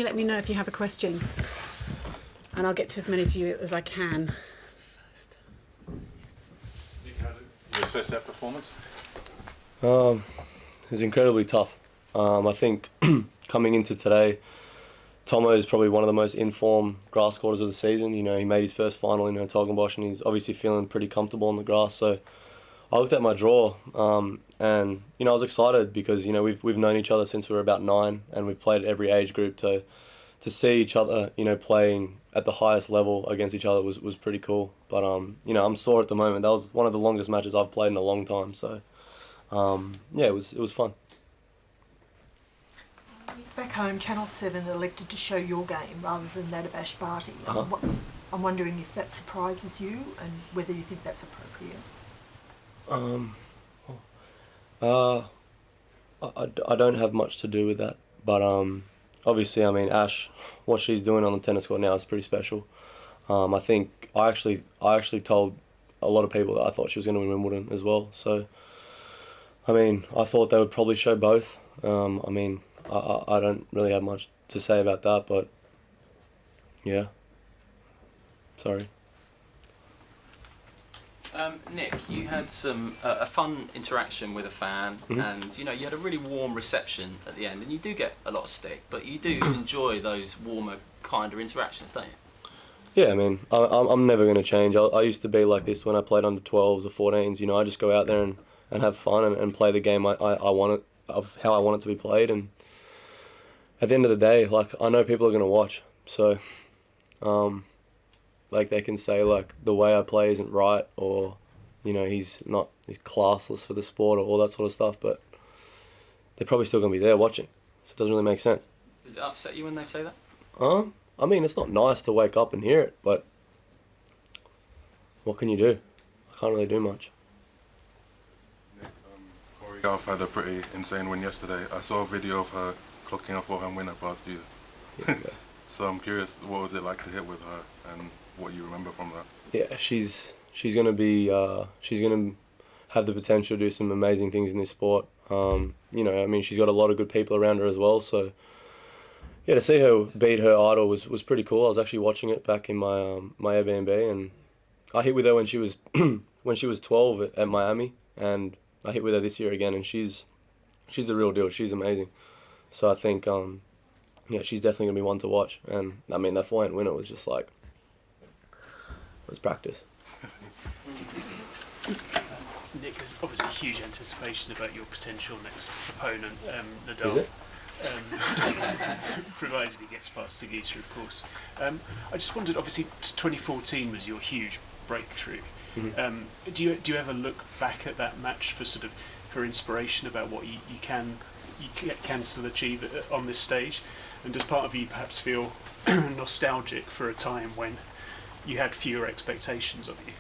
you let me know if you have a question, and I'll get to as many of you as I can. First. How did you assess that performance? It was incredibly tough. I think coming into today, Tomo is probably one of the most informed grass quarters of the season. You know, he made his first final in Tolgenbosch, and he's obviously feeling pretty comfortable on the grass. So I looked at my draw, and you know, I was excited because you know we've known each other since we were about 9, and we've played every age group. To see each other, you know, playing at the highest level against each other was pretty cool. But you know, I'm sore at the moment. That was one of the longest matches I've played in a long time. So yeah, it was fun. Back home, Channel 7 elected to show your game rather than that of Ash Barty. Uh-huh. I'm wondering if that surprises you and whether you think that's appropriate. I don't have much to do with that, but obviously, I mean, Ash, what she's doing on the tennis court now is pretty special. I think I actually told a lot of people that I thought she was going to win Wimbledon as well. So, I mean, I thought they would probably show both. I mean, I don't really have much to say about that, but yeah. Sorry. Nick, you had a fun interaction with a fan, and you know you had a really warm reception at the end, and you do get a lot of stick, but you do enjoy those warmer, kinder interactions, don't you? Yeah, I mean, I'm never going to change. I used to be like this when I played under 12s or 14s. You know, I just go out there and have fun and play the game I want it, of how I want it to be played. And at the end of the day, like, I know people are going to watch, so like they can say like the way I play isn't right, or you know he's classless for the sport, or all that sort of stuff, but they're probably still going to be there watching, so it doesn't really make sense. Does it upset you when they say that? I mean, it's not nice to wake up and hear it, but what can you do? I can't really do much. Nick, Kyrgios had a pretty insane win yesterday. I saw a video of her clocking a forehand winner past you. Yeah. So I'm curious, what was it like to hit with her, and what you remember from that? Yeah, she's gonna have the potential to do some amazing things in this sport. You know, I mean, she's got a lot of good people around her as well. So yeah, to see her beat her idol was pretty cool. I was actually watching it back in my my Airbnb, and I hit with her when she was when she was 12 at Miami, and I hit with her this year again, and she's the real deal. She's amazing. So I think yeah, she's definitely gonna be one to watch. And I mean, that forehand winner was just like, it was practice. Nick, there's obviously huge anticipation about your potential next opponent, Nadal. Is it? Provided he gets past Sagita, of course. I just wondered, obviously 2014 was your huge breakthrough. Mm-hmm. Do you ever look back at that match for inspiration about what you can still achieve on this stage? And does part of you perhaps feel nostalgic for a time when you had fewer expectations of you?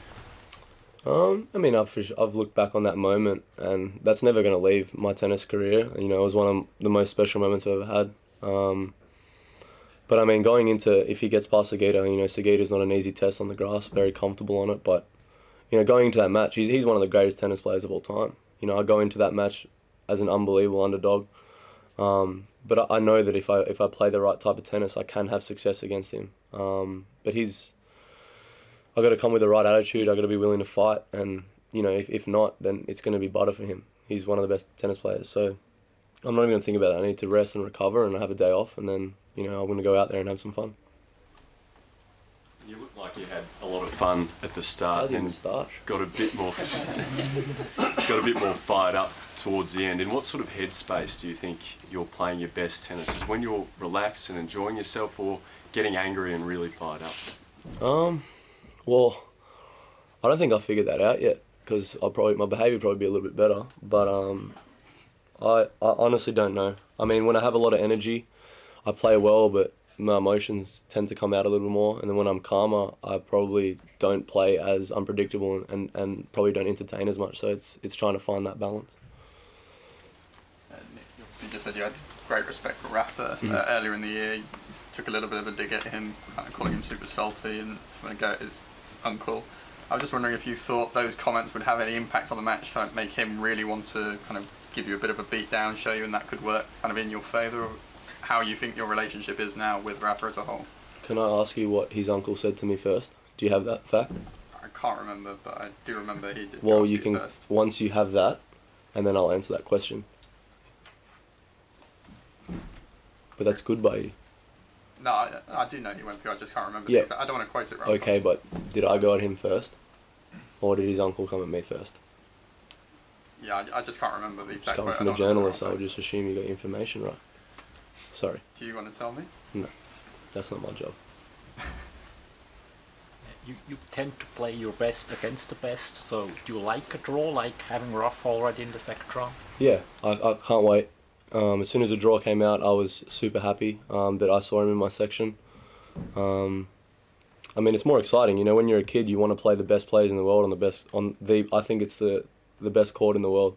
I mean, I've looked back on that moment, and that's never going to leave my tennis career. You know, it was one of the most special moments I've ever had. But I mean, going into, if he gets past Sagita, you know, Sagita's not an easy test on the grass, very comfortable on it. But, you know, going into that match, he's one of the greatest tennis players of all time. You know, I go into that match as an unbelievable underdog. But I know that if I play the right type of tennis, I can have success against him. But I got to come with the right attitude. I got to be willing to fight, and you know, if not, then it's going to be butter for him. He's one of the best tennis players, so I'm not even going to think about that. I need to rest and recover, and have a day off, and then you know I'm going to go out there and have some fun. You looked like you had a lot of fun at the start, How's your and moustache? got a bit more fired up towards the end. In what sort of headspace do you think you're playing your best tennis? Is when you're relaxed and enjoying yourself, or getting angry and really fired up? Well, I don't think I figured that out yet, because my behaviour would probably be a little bit better. But I honestly don't know. I mean, when I have a lot of energy, I play well, but my emotions tend to come out a little more. And then when I'm calmer, I probably don't play as unpredictable and probably don't entertain as much. So it's trying to find that balance. Nick, you obviously just said you had great respect for Rafa earlier in the year. You took a little bit of a dig at him, kind of calling him super salty and having a go at his uncle. I was just wondering if you thought those comments would have any impact on the match, kind of make him really want to kind of give you a bit of a beat down, show you, and that could work kind of in your favour. Or how you think your relationship is now with Rafa as a whole. Can I ask you what his uncle said to me first? Do you have that fact? I can't remember, but I do remember he did. Well, go you up to you can, first. once you have that, and then I'll answer that question. But that's good by you. No, I do know he went through. I just can't remember. Yeah. I don't want to quote it wrong. Okay, but did I go at him first? Or did his uncle come at me first? Yeah, I just can't remember the Just exact coming quote. from I a don't wanna journalist, say I the would wrong just assume you got your information right. Sorry, thing. Do you want to tell me? that's not my job. You tend to play your best against the best, so do you like a draw, like having Ruff already in the second round? Yeah, I can't wait. As soon as the draw came out, I was super happy that I saw him in my section. I mean, it's more exciting, you know. When you're a kid, you want to play the best players in the world I think it's the best court in the world,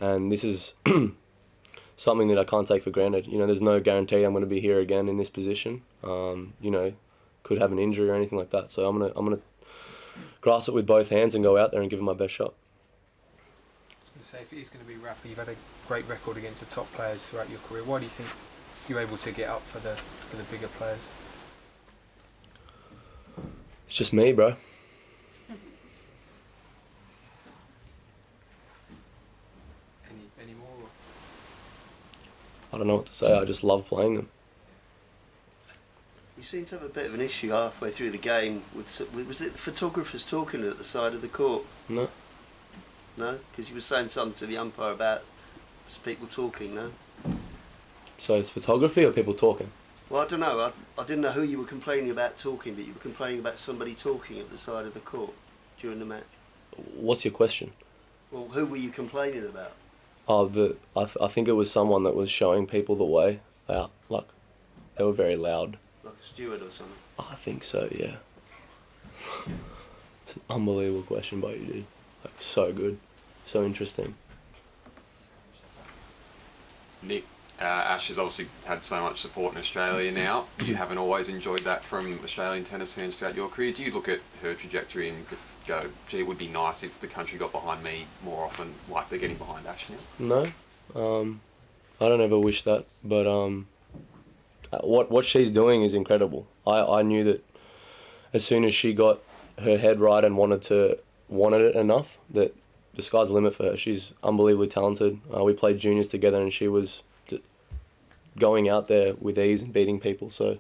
and this is something that I can't take for granted. You know, there's no guarantee I'm going to be here again in this position. You know, could have an injury or anything like that. So I'm gonna grasp it with both hands and go out there and give it my best shot. So if it is going to be Rafa, you've had a great record against the top players throughout your career. Why do you think you're able to get up for the bigger players? It's just me, bro. Any more? I don't know what to say. I just love playing them. You seem to have a bit of an issue halfway through the game was it photographers talking at the side of the court? No. No? Because you were saying something to the umpire about people talking, no? So it's photography or people talking? Well, I don't know. I didn't know who you were complaining about talking, but you were complaining about somebody talking at the side of the court during the match. What's your question? Well, who were you complaining about? Oh, I think it was someone that was showing people the way out. Like, they were very loud. Like a steward or something? I think so, yeah. It's an unbelievable question by you, dude. Like, so good. So interesting. Nick, Ash has obviously had so much support in Australia now. You haven't always enjoyed that from Australian tennis fans throughout your career. Do you look at her trajectory and go, gee, it would be nice if the country got behind me more often, like they're getting behind Ash now? No. I don't ever wish that, but what she's doing is incredible. I knew that as soon as she got her head right and wanted it enough, that the sky's the limit for her. She's unbelievably talented. We played juniors together and she was going out there with ease and beating people. So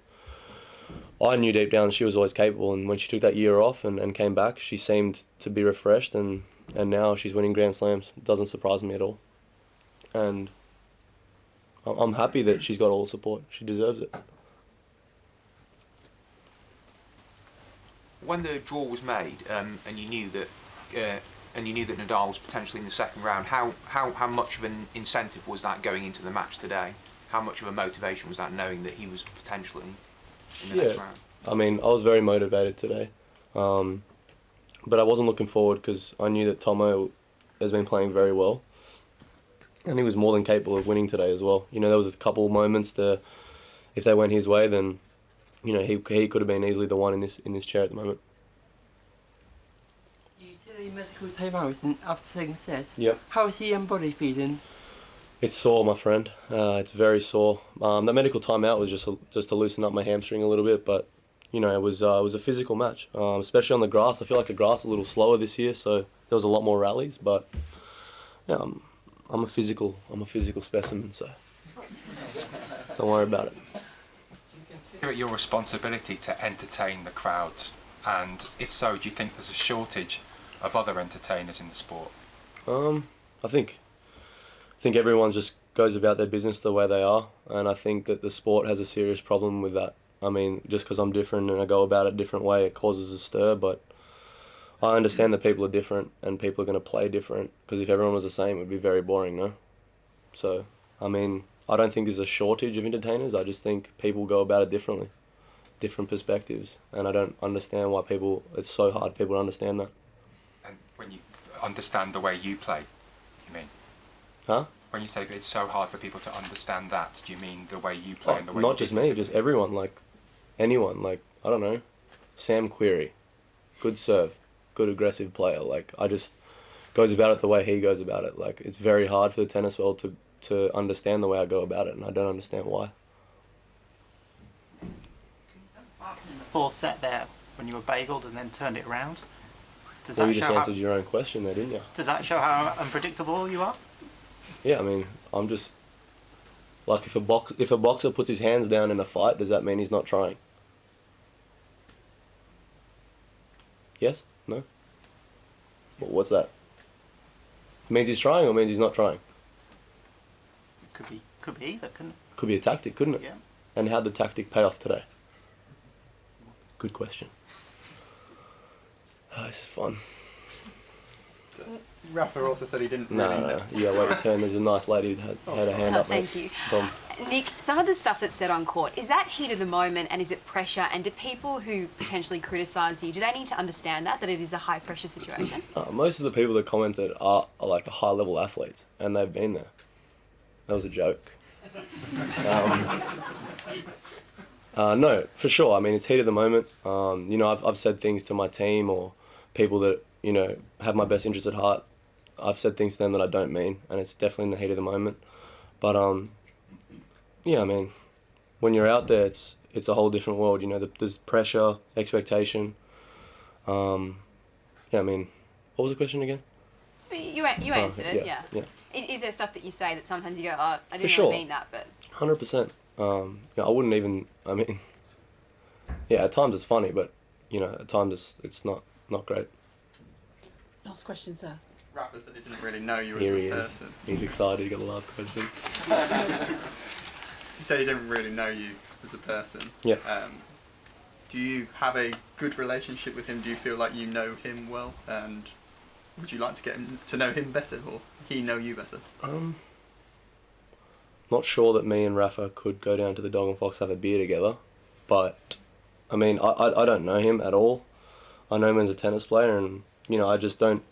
I knew deep down she was always capable, and when she took that year off and came back, she seemed to be refreshed, and now she's winning Grand Slams. It doesn't surprise me at all. And I'm happy that she's got all the support. She deserves it. When the draw was made, and you knew that Nadal was potentially in the second round, how much of an incentive was that going into the match today? How much of a motivation was that, knowing that he was potentially in the next round? I mean, I was very motivated today, but I wasn't looking forward because I knew that Tomo has been playing very well, and he was more than capable of winning today as well. You know, there was a couple of moments that, if they went his way, then, you know, he could have been easily the one in this chair at the moment. You said a medical timeout after second set. Yep. How is he body feeling? It's sore, my friend. It's very sore. The medical timeout was just to loosen up my hamstring a little bit, but you know, it was a physical match, especially on the grass. I feel like the grass is a little slower this year, so there was a lot more rallies. But yeah, I'm a physical specimen, so don't worry about it. Consider it your responsibility to entertain the crowds, and if so, do you think there's a shortage of other entertainers in the sport? I think everyone just goes about their business the way they are, and I think that the sport has a serious problem with that. I mean, just because I'm different and I go about it a different way, it causes a stir, but I understand that people are different and people are going to play different, because if everyone was the same, it would be very boring, no? So, I mean, I don't think there's a shortage of entertainers, I just think people go about it differently, different perspectives, and I don't understand why it's so hard for people to understand that. And when you understand the way you play, you mean? Huh? When you say that it's so hard for people to understand that, do you mean the way you play and the way not just me, just everyone, like anyone, like, I don't know, Sam Querrey, good serve, good aggressive player, like, I just goes about it the way he goes about it. Like, it's very hard for the tennis world to understand the way I go about it, and I don't understand why. ball sat there when you were bageled and then turned it around? Does Well, that you just show answered your own question there, didn't you? Does that show how unpredictable you are? Yeah, I mean, I'm just like if a boxer puts his hands down in a fight, does that mean he's not trying? Yes? No? Well, what's that? Means he's trying or means he's not trying? Could be either, couldn't it? Could be a tactic, couldn't it? Yeah. And how'd the tactic pay off today? Good question. Oh, this is fun. Rafa also said he didn't really No, you gotta wait your turn. There's a nice lady who had a hand up. Thank you. Nick, some of the stuff that's said on court, is that heat of the moment and is it pressure? And do people who potentially criticise you, do they need to understand that it is a high pressure situation? Most of the people that commented are like high level athletes and they've been there. That was a joke. No, for sure. I mean, it's heat of the moment. You know, I've said things to my team or people that, you know, have my best interests at heart. I've said things to them that I don't mean, and it's definitely in the heat of the moment. But yeah, I mean, when you're out there, it's a whole different world. You know, there's pressure, expectation. Yeah, I mean, what was the question again? You answered it, yeah. Is there stuff that you say that sometimes you go, oh, I didn't really mean that, but... 100%. I wouldn't even, I mean, yeah, at times it's funny, but, you know, at times it's not great. Last question, sir. Rafa said he didn't really know you Here as he a is. person. He's excited, he got the last question. He said he didn't really know you as a person. Yeah. Do you have a good relationship with him? Do you feel like you know him well? And would you like to get him to know him better, or he know you better? Not sure that me and Rafa could go down to the Dog and Fox, have a beer together, but I mean, I don't know him at all. I know him as a tennis player, and you know, I just don't.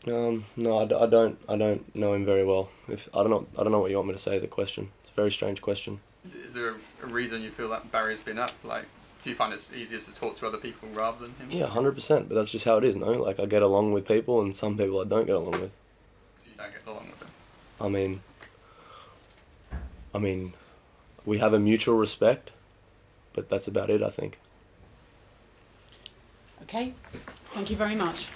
No, I don't know him very well. I don't know what you want me to say. The question. It's a very strange question. Is there a reason you feel that barrier's been up? Like, do you find it's easier to talk to other people rather than him? Yeah, 100%. But that's just how it is, no? Like, I get along with people, and some people I don't get along with. You don't get along with them. I mean, we have a mutual respect, but that's about it, I think. Okay, thank you very much.